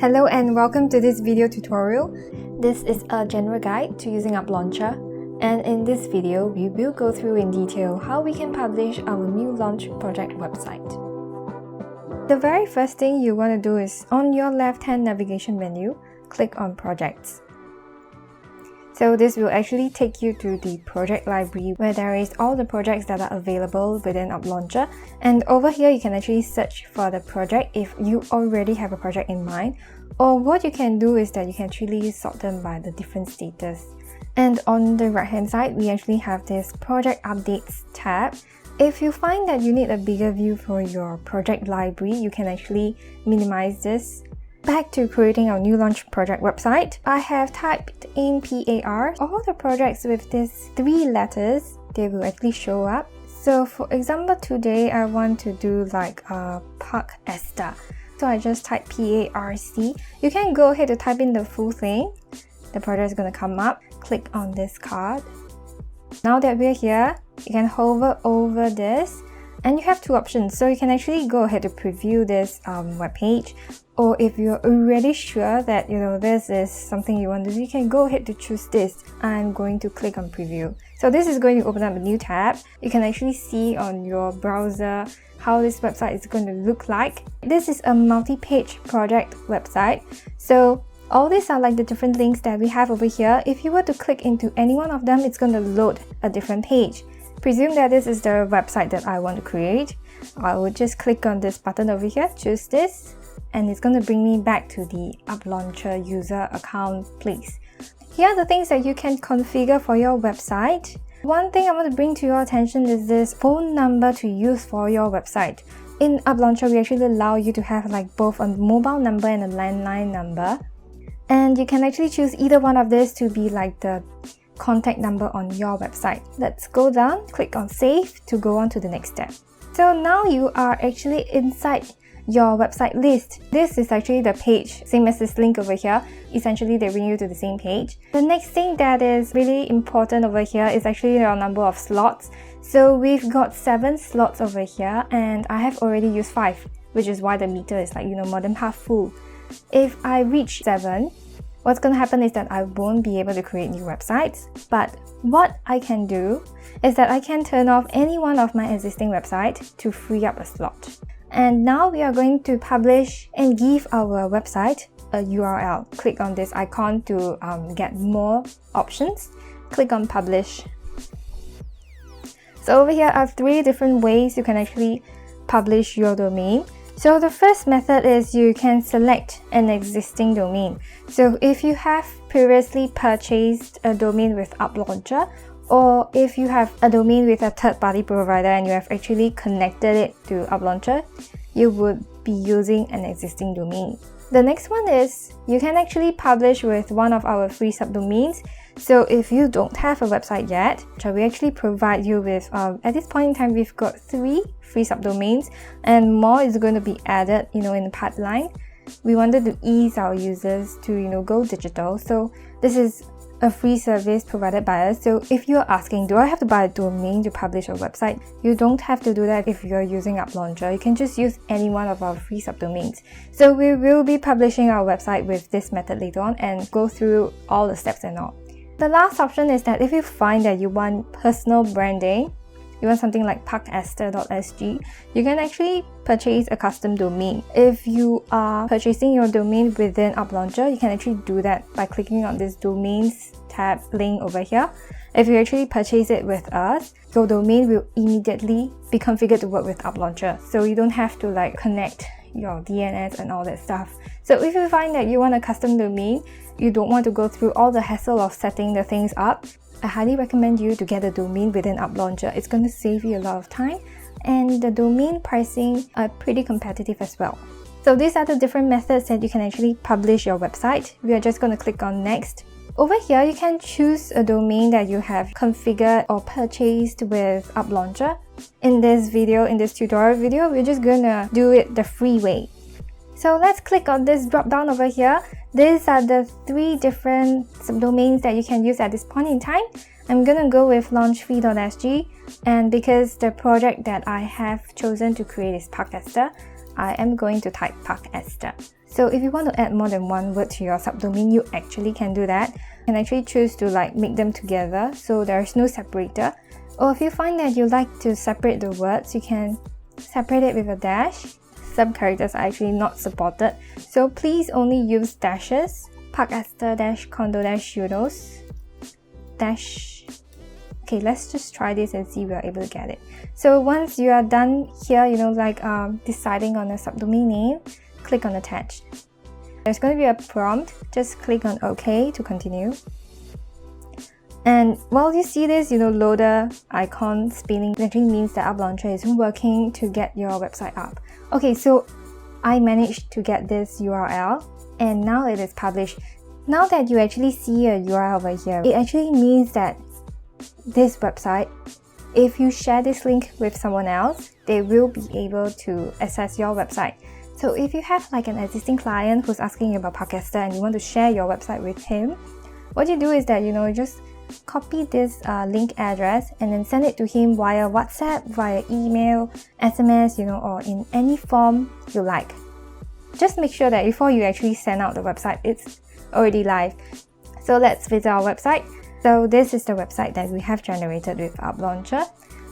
Hello and welcome to this video tutorial. This is a general guide to using UPLauncher, and in this video we will go through in detail how we can publish our new launch project website. The very first thing you want to do is on your left-hand navigation menu, click on Projects. So this will actually take you to the project library where there is all the projects that are available within UPLauncher, and over here you can actually search for the project if you already have a project in mind, or what you can do is that you can actually sort them by the different status. And on the right hand side we actually have this project updates tab. If you find that you need a bigger view for your project library, you can actually minimize this. Back to creating our new launch project website, I have typed in PAR. All the projects with these 3 letters, they will actually show up. So for example, today I want to do like Park Esta. So I just type PARC. You can go ahead to type in the full thing. The project is going to come up. Click on this card. Now that we're here, you can hover over this. And you have 2 options, so you can actually go ahead to preview this web page, or if you're already sure that this is something you want to do, you can go ahead to choose this. I'm going to click on preview. So this is going to open up a new tab. You can actually see on your browser how this website is going to look like. This is a multi-page project website, so all these are like the different links that we have over here. If you were to click into any one of them, it's going to load a different page. Presume that this is the website that I want to create. I would just click on this button over here, choose this, and it's going to bring me back to the UPLauncher user account place. Here are the things that you can configure for your website. One thing I want to bring to your attention is this phone number to use for your website. In UPLauncher, we actually allow you to have like both a mobile number and a landline number. And you can actually choose either one of these to be like the contact number on your website. Let's go down, click on save to go on to the next step. So now you are actually inside your website list. This is actually the page, same as this link over here. Essentially they bring you to the same page. The next thing that is really important over here is actually your number of slots. So we've got 7 slots over here, and I have already used 5, which is why the meter is like more than half full. If I reach 7, what's going to happen is that I won't be able to create new websites, but what I can do is that I can turn off any one of my existing websites to free up a slot. And now we are going to publish and give our website a URL. Click on this icon to get more options. Click on publish. So over here are 3 different ways you can actually publish your domain. So the first method is you can select an existing domain. So if you have previously purchased a domain with UPLauncher, or if you have a domain with a third-party provider and you have actually connected it to UPLauncher, you would be using an existing domain. The next one is you can actually publish with one of our free subdomains. So if you don't have a website yet, we actually provide you with, at this point in time, we've got 3 free subdomains, and more is going to be added, in the pipeline. We wanted to ease our users to, go digital. So this is a free service provided by us. So if you're asking, do I have to buy a domain to publish a website? You don't have to do that if you're using UPLauncher. You can just use any one of our free subdomains. So we will be publishing our website with this method later on and go through all the steps and all. The last option is that if you find that you want personal branding, you want something like parkester.sg, you can actually purchase a custom domain. If you are purchasing your domain within UPLauncher, you can actually do that by clicking on this domains tab link over here. If you actually purchase it with us, your domain will immediately be configured to work with UPLauncher. So you don't have to like connect your DNS and all that stuff. So if you find that you want a custom domain, you don't want to go through all the hassle of setting the things up, I highly recommend you to get a domain within UPLauncher. It's going to save you a lot of time, and the domain pricing are pretty competitive as well. So these are the different methods that you can actually publish your website. We are just going to click on next. Over here, you can choose a domain that you have configured or purchased with UPLauncher. In this tutorial video, we're just going to do it the free way. So let's click on this drop down over here. These are the 3 different subdomains that you can use at this point in time. I'm gonna go with launchfree.sg, and because the project that I have chosen to create is Park Esta, I am going to type Park Esta. So if you want to add more than one word to your subdomain, you actually can do that. You can actually choose to make them together, so there's no separator. Or if you find that you like to separate the words, you can separate it with a dash. Some characters are actually not supported, so please only use dashes. Park Esther dash condo dash euros dash. Okay, let's just try this and see if we are able to get it. So once you are done here, deciding on a subdomain name, click on attach. There's going to be a prompt. Just click on OK to continue. And while you see this, loader icon spinning, that actually means that UPLauncher is working to get your website up. Okay, so I managed to get this URL and now it is published. Now that you actually see a URL over here, it actually means that this website, if you share this link with someone else, they will be able to access your website. So if you have an existing client who's asking about Park Esther and you want to share your website with him, what you do is that you just copy this link address and then send it to him via WhatsApp, via email, SMS, or in any form you like. Just make sure that before you actually send out the website, it's already live. So let's visit our website. So this is the website that we have generated with UPLauncher,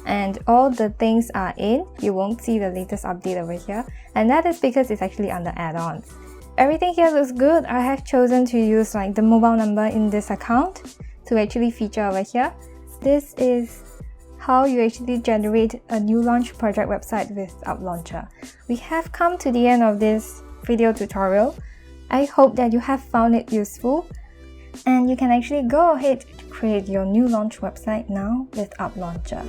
and all the things are in. You won't see the latest update over here, and that is because it's actually under add-ons. Everything here looks good. I have chosen to use the mobile number in this account to actually feature over here. This is how you actually generate a new launch project website with UPLauncher. We have come to the end of this video tutorial. I hope that you have found it useful, and you can actually go ahead to create your new launch website now with UPLauncher.